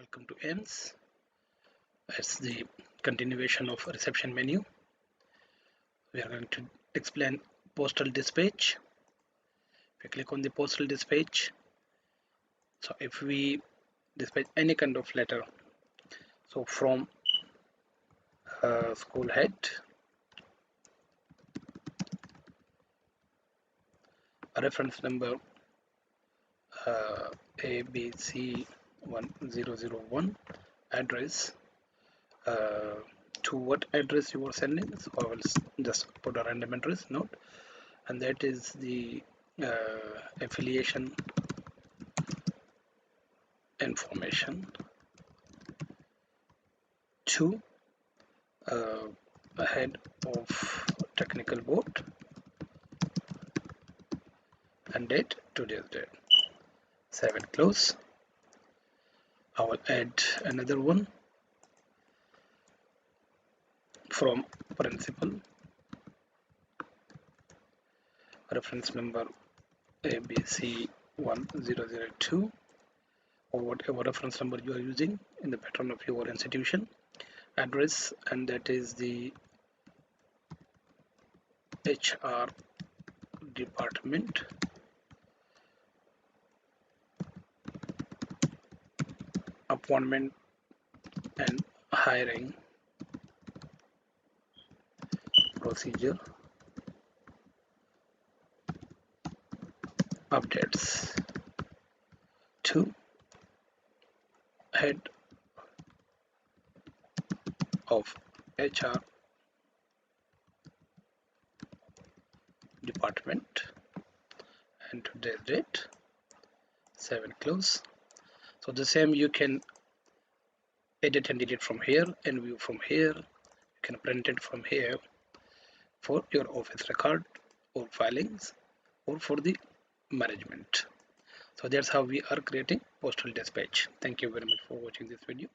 Welcome to ends. It's the continuation of reception menu. We are going to explain postal dispatch. If you click on the postal dispatch, so if we dispatch any kind of letter, so from school head, a reference number ABC 1001, address, to what address you are sending, so I will just put a random address note, and that is the affiliation information to head of technical board and date today's date. Save and close. I will add another one from principal, reference number ABC 1002, or whatever reference number you are using in the pattern of your institution, address, and that is the HR department, appointment and hiring procedure, updates to head of HR department and today's date. Save and close. So the same you can edit and delete from here and view from here. You can print it from here for your office record or filings or for the management. So that's how we are creating postal dispatch. Thank you very much for watching this video.